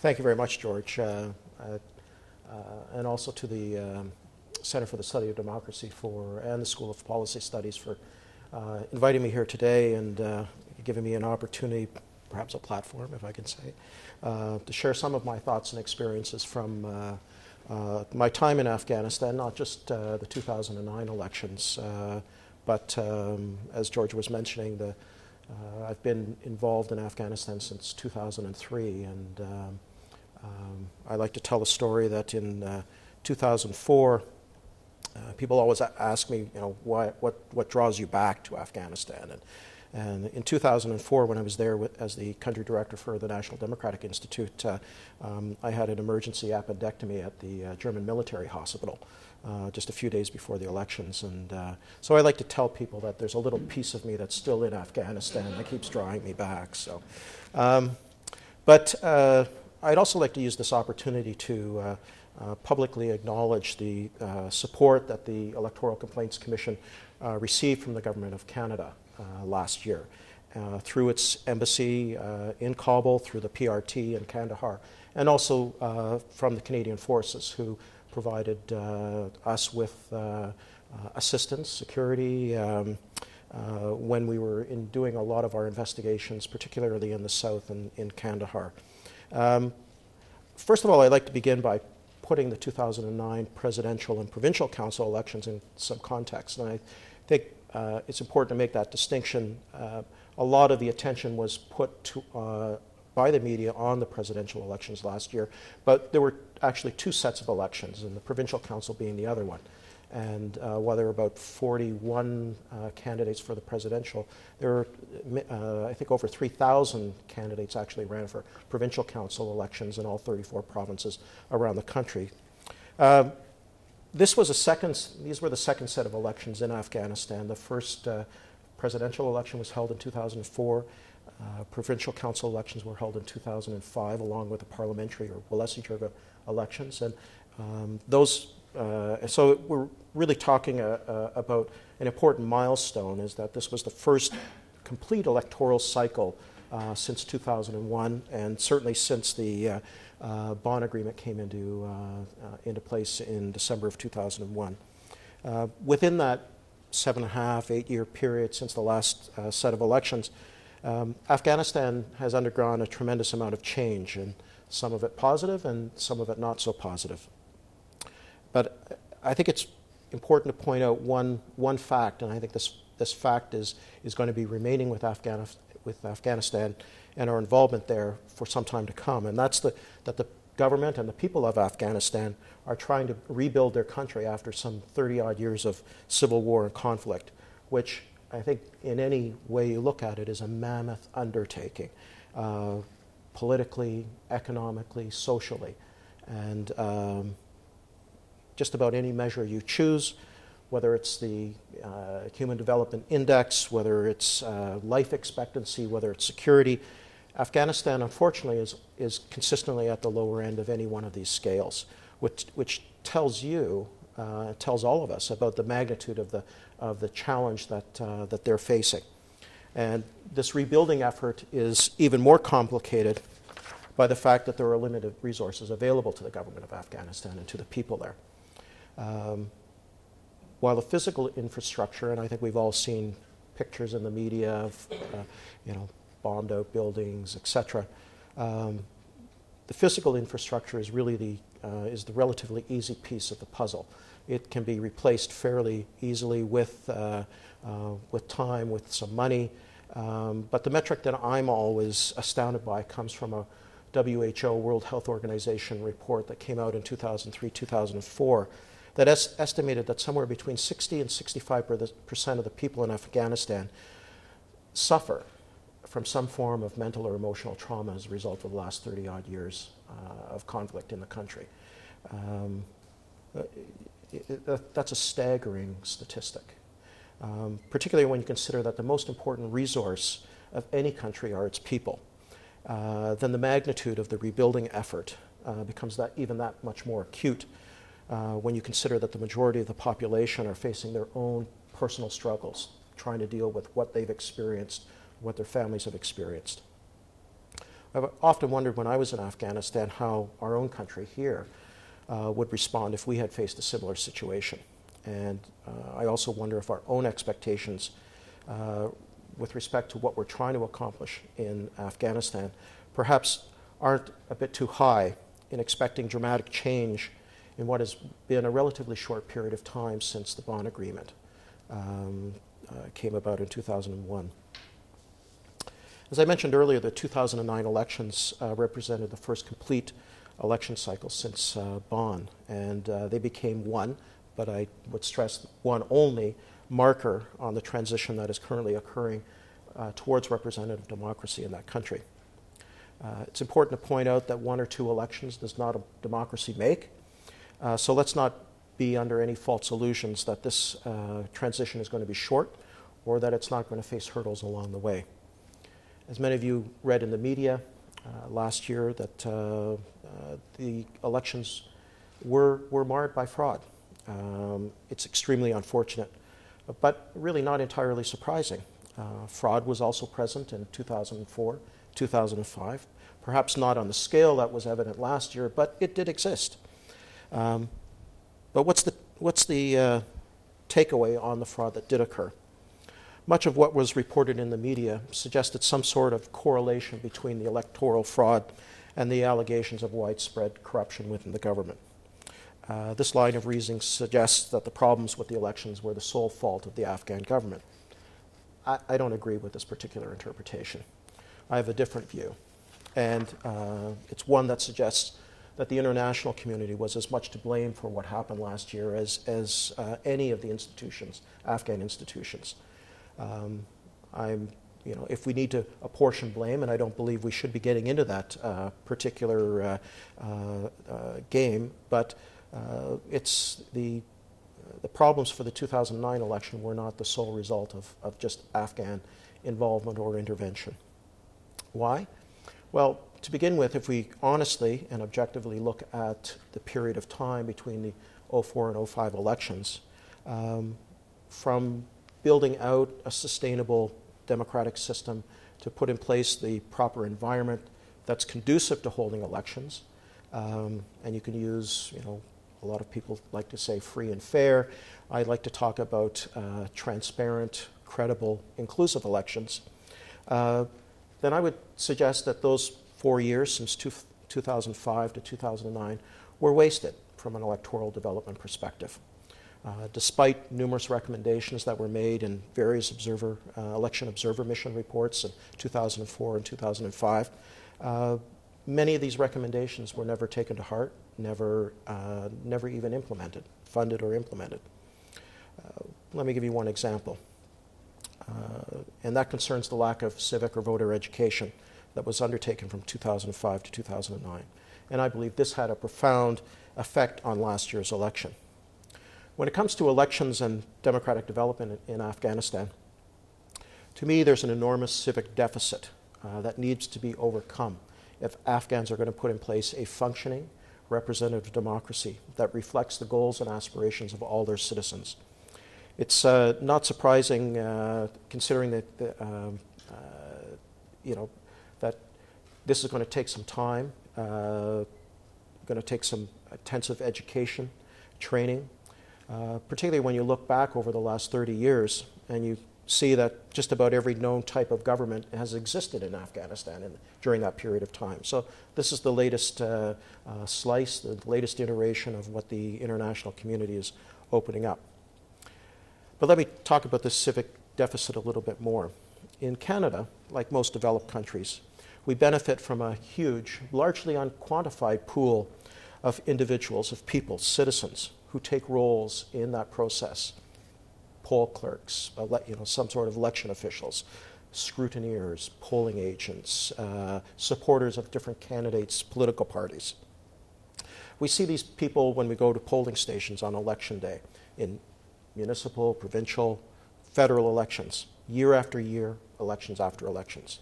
Thank you very much, George, and also to the Center for the Study of Democracy and the School of Policy Studies for inviting me here today and giving me an opportunity, perhaps a platform, if I can say, to share some of my thoughts and experiences from my time in Afghanistan, not just the 2009 elections, but as George was mentioning, I've been involved in Afghanistan since 2003, and I like to tell a story that in 2004, people always ask me, what draws you back to Afghanistan? And in 2004, when I was there as the country director for the National Democratic Institute, I had an emergency appendectomy at the German military hospital just a few days before the elections. And so I like to tell people that there's a little piece of me that's still in Afghanistan that keeps drawing me back. So, but I'd also like to use this opportunity to publicly acknowledge the support that the Electoral Complaints Commission received from the Government of Canada last year through its embassy in Kabul, through the PRT in Kandahar, and also from the Canadian Forces, who provided us with assistance, security, when we were doing a lot of our investigations, particularly in the south and in Kandahar. First of all, I'd like to begin by putting the 2009 presidential and provincial council elections in some context. And I think it's important to make that distinction. A lot of the attention was put by the media on the presidential elections last year, but there were actually two sets of elections, and the provincial council being the other one. And while there were about 41 candidates for the presidential, there were, I think, over 3,000 candidates actually ran for provincial council elections in all 34 provinces around the country. These were the second set of elections in Afghanistan. The first presidential election was held in 2004. Provincial council elections were held in 2005, along with the parliamentary or Walesi-Jurga elections. And so we're really talking about an important milestone, is that this was the first complete electoral cycle since 2001, and certainly since the Bonn Agreement came into place in December of 2001. Within that 7.5, 8-year period since the last set of elections, Afghanistan has undergone a tremendous amount of change, and some of it positive and some of it not so positive. But I think it's important to point out one fact, and I think this fact is going to be remaining with Afghanistan and our involvement there for some time to come, and that's that the government and the people of Afghanistan are trying to rebuild their country after some 30-odd years of civil war and conflict, which I think in any way you look at it is a mammoth undertaking, politically, economically, socially, and just about any measure you choose, whether it's the Human Development Index, whether it's life expectancy, whether it's security, Afghanistan, unfortunately, is consistently at the lower end of any one of these scales, which tells you, tells all of us about the magnitude of the challenge that they're facing. And this rebuilding effort is even more complicated by the fact that there are limited resources available to the government of Afghanistan and to the people there. While the physical infrastructure, and I think we've all seen pictures in the media of, bombed out buildings, etc. The physical infrastructure is really the relatively easy piece of the puzzle. It can be replaced fairly easily with time, with some money. But the metric that I'm always astounded by comes from a WHO, World Health Organization report that came out in 2003, 2004, that estimated that somewhere between 60 and 65% of the people in Afghanistan suffer from some form of mental or emotional trauma as a result of the last 30-odd years of conflict in the country. That's a staggering statistic, particularly when you consider that the most important resource of any country are its people. Then the magnitude of the rebuilding effort becomes even that much more acute when you consider that the majority of the population are facing their own personal struggles, trying to deal with what they've experienced, what their families have experienced. I've often wondered when I was in Afghanistan how our own country here would respond if we had faced a similar situation. And I also wonder if our own expectations with respect to what we're trying to accomplish in Afghanistan perhaps aren't a bit too high in expecting dramatic change in what has been a relatively short period of time since the Bonn Agreement came about in 2001. As I mentioned earlier, the 2009 elections represented the first complete election cycle since Bonn, and they became one, but I would stress one only, marker on the transition that is currently occurring towards representative democracy in that country. It's important to point out that one or two elections does not a democracy make, so let's not be under any false illusions that this transition is going to be short or that it's not going to face hurdles along the way. As many of you read in the media last year, that the elections were marred by fraud. It's extremely unfortunate, but really not entirely surprising. Fraud was also present in 2004, 2005, perhaps not on the scale that was evident last year, but it did exist. But what's the takeaway on the fraud that did occur? Much of what was reported in the media suggested some sort of correlation between the electoral fraud and the allegations of widespread corruption within the government. This line of reasoning suggests that the problems with the elections were the sole fault of the Afghan government. I don't agree with this particular interpretation. I have a different view, and it's one that suggests that the international community was as much to blame for what happened last year as any of the institutions, Afghan institutions. If we need to apportion blame, and I don't believe we should be getting into that particular game, but it's the problems for the 2009 election were not the sole result of just Afghan involvement or intervention. Why? Well, to begin with, if we honestly and objectively look at the period of time between the 2004 and 2005 elections, from building out a sustainable democratic system to put in place the proper environment that's conducive to holding elections, and you can use, a lot of people like to say free and fair. I like to talk about transparent, credible, inclusive elections. Then I would suggest that those 4 years since 2005 to 2009 were wasted from an electoral development perspective. Despite numerous recommendations that were made in various election observer mission reports in 2004 and 2005, many of these recommendations were never taken to heart, never even implemented, funded or implemented. Let me give you one example, and that concerns the lack of civic or voter education that was undertaken from 2005 to 2009. And I believe this had a profound effect on last year's election. When it comes to elections and democratic development in Afghanistan, to me there's an enormous civic deficit that needs to be overcome if Afghans are going to put in place a functioning representative democracy that reflects the goals and aspirations of all their citizens. It's not surprising, considering that that this is going to take some time, going to take some intensive education, training. Particularly when you look back over the last 30 years and you see that just about every known type of government has existed in Afghanistan during that period of time. So this is the latest slice, the latest iteration of what the international community is opening up. But let me talk about this civic deficit a little bit more. In Canada, like most developed countries, we benefit from a huge, largely unquantified pool of individuals, of people, citizens, who take roles in that process. Poll clerks, some sort of election officials, scrutineers, polling agents, supporters of different candidates, political parties. We see these people when we go to polling stations on election day in municipal, provincial, federal elections, year after year, elections after elections.